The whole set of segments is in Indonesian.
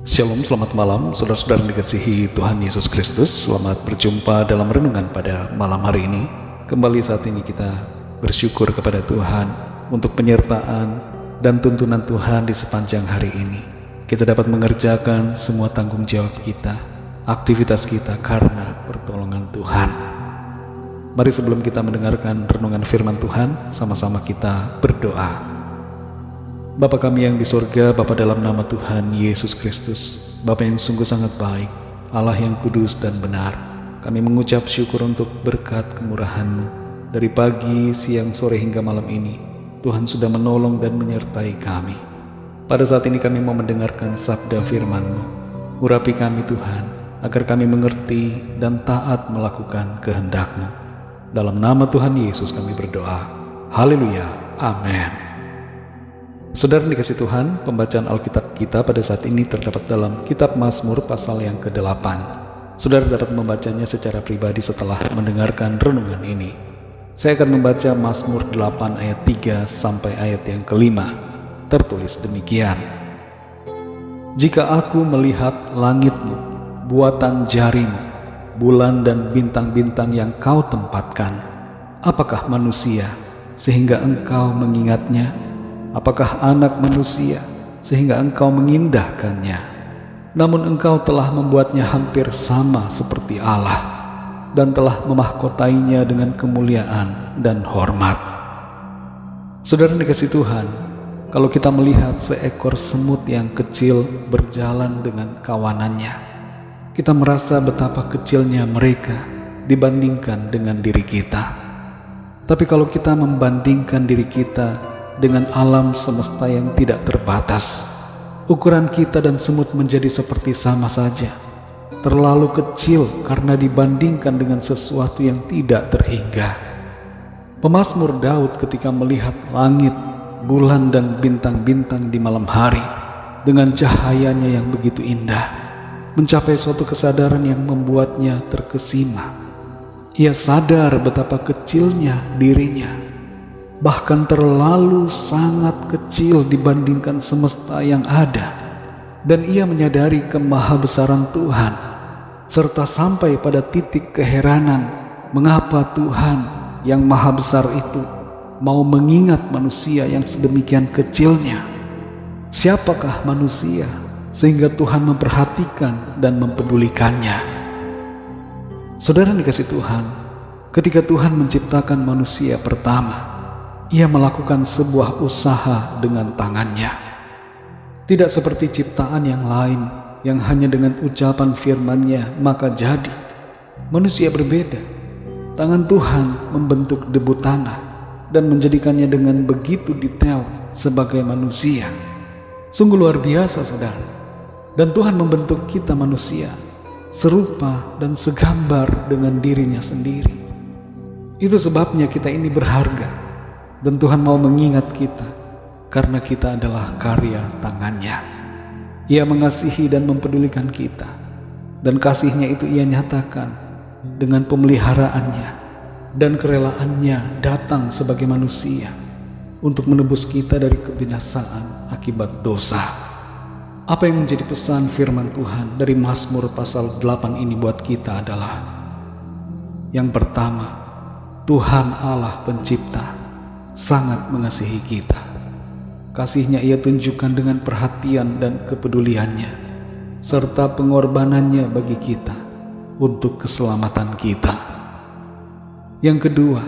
Shalom, selamat malam saudara-saudara yang dikasihi Tuhan Yesus Kristus. Selamat berjumpa dalam renungan pada malam hari ini. Kembali saat ini kita bersyukur kepada Tuhan untuk penyertaan dan tuntunan Tuhan di sepanjang hari ini. Kita dapat mengerjakan semua tanggung jawab kita, aktivitas kita karena pertolongan Tuhan. Mari sebelum kita mendengarkan renungan firman Tuhan, sama-sama kita berdoa. Bapa kami yang di surga, Bapa dalam nama Tuhan Yesus Kristus, Bapa yang sungguh sangat baik, Allah yang kudus dan benar, kami mengucap syukur untuk berkat kemurahan-Mu. Dari pagi, siang, sore hingga malam ini, Tuhan sudah menolong dan menyertai kami. Pada saat ini kami mau mendengarkan sabda firman-Mu. Urapi kami Tuhan, agar kami mengerti dan taat melakukan kehendak-Mu. Dalam nama Tuhan Yesus kami berdoa. Haleluya. Amin. Saudara dikasih Tuhan, pembacaan Alkitab kita pada saat ini terdapat dalam Kitab Mazmur pasal yang ke-8. Saudara dapat membacanya secara pribadi setelah mendengarkan renungan ini. Saya akan membaca Mazmur 8 ayat 3 sampai ayat yang ke-5. Tertulis demikian. Jika aku melihat langit-Mu, buatan jari-Mu, bulan dan bintang-bintang yang Kau tempatkan, apakah manusia sehingga Engkau mengingatnya? Apakah anak manusia sehingga Engkau mengindahkannya? Namun Engkau telah membuatnya hampir sama seperti Allah dan telah memahkotainya dengan kemuliaan dan hormat. Saudara dikasih Tuhan, kalau kita melihat seekor semut yang kecil berjalan dengan kawanannya, kita merasa betapa kecilnya mereka dibandingkan dengan diri kita. Tapi kalau kita membandingkan diri kita dengan alam semesta yang tidak terbatas, ukuran kita dan semut menjadi seperti sama saja, terlalu kecil karena dibandingkan dengan sesuatu yang tidak terhingga. Pemazmur Daud ketika melihat langit, bulan dan bintang-bintang di malam hari dengan cahayanya yang begitu indah, mencapai suatu kesadaran yang membuatnya terkesima. Ia sadar betapa kecilnya dirinya, bahkan terlalu sangat kecil dibandingkan semesta yang ada, dan ia menyadari kemahabesaran Tuhan, serta sampai pada titik keheranan mengapa Tuhan yang maha besar itu mau mengingat manusia yang sedemikian kecilnya. Siapakah manusia sehingga Tuhan memperhatikan dan mempedulikannya? Saudara dikasih Tuhan, ketika Tuhan menciptakan manusia pertama, Ia melakukan sebuah usaha dengan tangannya. Tidak seperti ciptaan yang lain yang hanya dengan ucapan firman-Nya maka jadi. Manusia berbeda. Tangan Tuhan membentuk debu tanah dan menjadikannya dengan begitu detail sebagai manusia. Sungguh luar biasa, saudara. Dan Tuhan membentuk kita manusia serupa dan segambar dengan dirinya sendiri. Itu sebabnya kita ini berharga. Dan Tuhan mau mengingat kita karena kita adalah karya tangannya. Ia mengasihi dan mempedulikan kita, dan kasihnya itu Ia nyatakan dengan pemeliharaannya dan kerelaannya datang sebagai manusia untuk menebus kita dari kebinasaan akibat dosa. Apa yang menjadi pesan firman Tuhan dari Mazmur pasal 8 ini buat kita adalah, yang pertama, Tuhan Allah pencipta sangat mengasihi kita. Kasihnya Ia tunjukkan dengan perhatian dan kepeduliannya, serta pengorbanannya bagi kita untuk keselamatan kita. Yang kedua,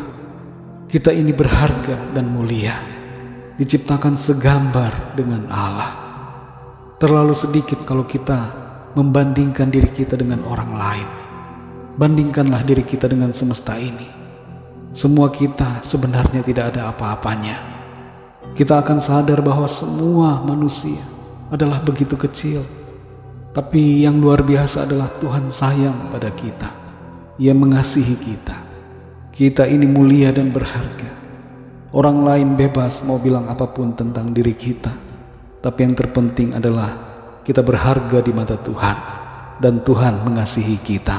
kita ini berharga dan mulia, diciptakan segambar dengan Allah. Terlalu sedikit kalau kita membandingkan diri kita dengan orang lain. Bandingkanlah diri kita dengan semesta ini. Semua kita sebenarnya tidak ada apa-apanya. Kita akan sadar bahwa semua manusia adalah begitu kecil. Tapi yang luar biasa adalah Tuhan sayang pada kita. Ia mengasihi kita. Kita ini mulia dan berharga. Orang lain bebas mau bilang apapun tentang diri kita. Tapi yang terpenting adalah kita berharga di mata Tuhan, dan Tuhan mengasihi kita.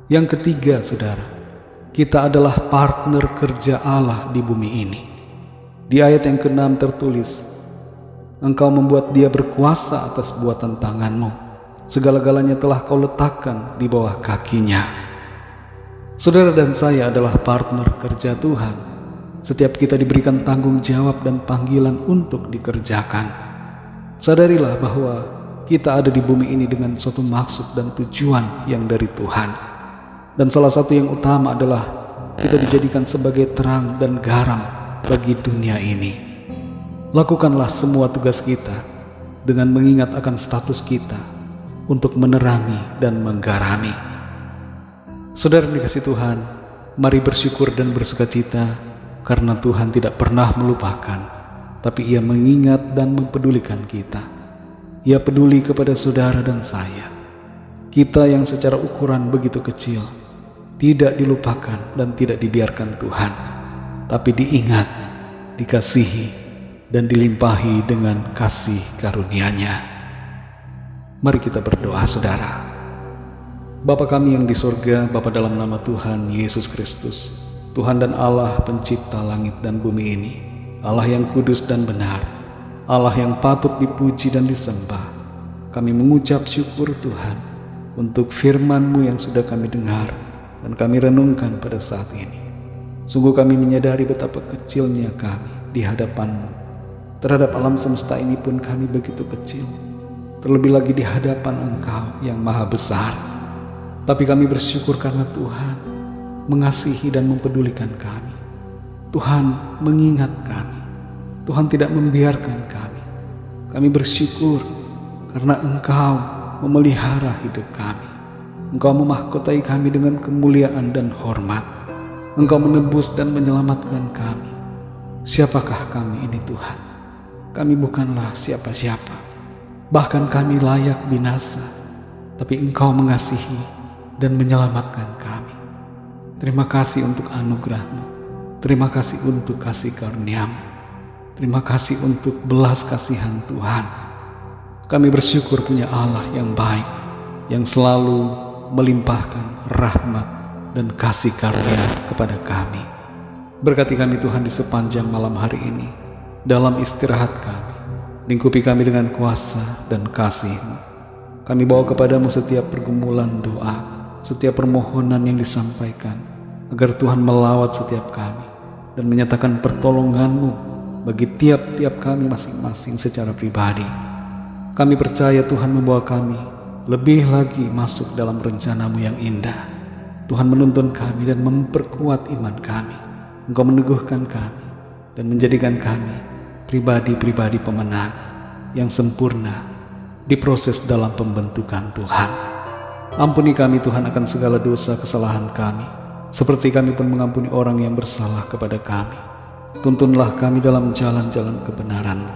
Yang ketiga, saudara, kita adalah partner kerja Allah di bumi ini. Di ayat yang ke-6 tertulis, Engkau membuat dia berkuasa atas buatan tanganmu. Segala-galanya telah kau letakkan di bawah kakinya. Saudara dan saya adalah partner kerja Tuhan. Setiap kita diberikan tanggung jawab dan panggilan untuk dikerjakan. Sadarilah bahwa kita ada di bumi ini dengan suatu maksud dan tujuan yang dari Tuhan. Dan salah satu yang utama adalah kita dijadikan sebagai terang dan garam bagi dunia ini. Lakukanlah semua tugas kita dengan mengingat akan status kita untuk menerangi dan menggarami. Saudara dikasihi Tuhan, mari bersyukur dan bersukacita karena Tuhan tidak pernah melupakan, tapi Ia mengingat dan mempedulikan kita. Ia peduli kepada saudara dan saya. Kita yang secara ukuran begitu kecil, tidak dilupakan dan tidak dibiarkan Tuhan, tapi diingat, dikasihi, dan dilimpahi dengan kasih karunia-Nya. Mari kita berdoa, saudara. Bapa kami yang di surga, Bapa dalam nama Tuhan Yesus Kristus, Tuhan dan Allah pencipta langit dan bumi ini, Allah yang kudus dan benar, Allah yang patut dipuji dan disembah. Kami mengucap syukur Tuhan untuk firman-Mu yang sudah kami dengar dan kami renungkan pada saat ini. Sungguh kami menyadari betapa kecilnya kami di hadapan-Mu. Terhadap alam semesta ini pun kami begitu kecil, terlebih lagi di hadapan Engkau yang maha besar. Tapi kami bersyukur karena Tuhan mengasihi dan mempedulikan kami. Tuhan mengingat kami. Tuhan tidak membiarkan kami. Kami bersyukur karena Engkau memelihara hidup kami. Engkau memahkotai kami dengan kemuliaan dan hormat. Engkau menebus dan menyelamatkan kami. Siapakah kami ini Tuhan? Kami bukanlah siapa-siapa, bahkan kami layak binasa, tapi Engkau mengasihi dan menyelamatkan kami. Terima kasih untuk anugerah-Mu, terima kasih untuk kasih karunia-Mu, terima kasih untuk belas kasihan Tuhan. Kami bersyukur punya Allah yang baik, yang selalu melimpahkan rahmat dan kasih karunia kepada kami. Berkati kami Tuhan di sepanjang malam hari ini. Dalam istirahat kami, lingkupi kami dengan kuasa dan kasih-Mu. Kami bawa kepadamu setiap pergumulan doa, setiap permohonan yang disampaikan, agar Tuhan melawat setiap kami dan menyatakan pertolongan-Mu bagi tiap-tiap kami masing-masing secara pribadi. Kami percaya Tuhan membawa kami lebih lagi masuk dalam rencana-Mu yang indah. Tuhan menuntun kami dan memperkuat iman kami. Engkau meneguhkan kami dan menjadikan kami pribadi-pribadi pemenang yang sempurna diproses dalam pembentukan Tuhan. Ampuni kami Tuhan akan segala dosa kesalahan kami, seperti kami pun mengampuni orang yang bersalah kepada kami. Tuntunlah kami dalam jalan-jalan kebenaran-Mu.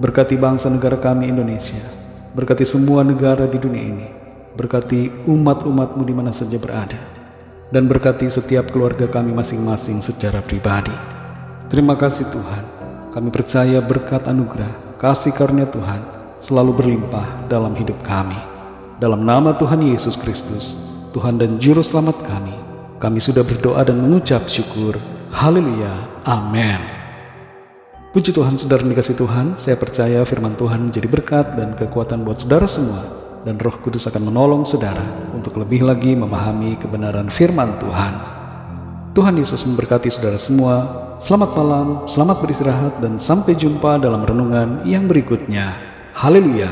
Berkati bangsa negara kami Indonesia, berkati semua negara di dunia ini, berkati umat-umat-Mu di mana saja berada, dan berkati setiap keluarga kami masing-masing secara pribadi. Terima kasih Tuhan. Kami percaya berkat anugerah, kasih karunia Tuhan selalu berlimpah dalam hidup kami. Dalam nama Tuhan Yesus Kristus, Tuhan dan Juru Selamat kami sudah berdoa dan mengucap syukur. Haleluya. Amin. Puji Tuhan, saudara dikasihi Tuhan. Saya percaya firman Tuhan menjadi berkat dan kekuatan buat saudara semua. Dan Roh Kudus akan menolong saudara untuk lebih lagi memahami kebenaran firman Tuhan. Tuhan Yesus memberkati saudara semua. Selamat malam, selamat beristirahat, dan sampai jumpa dalam renungan yang berikutnya. Haleluya.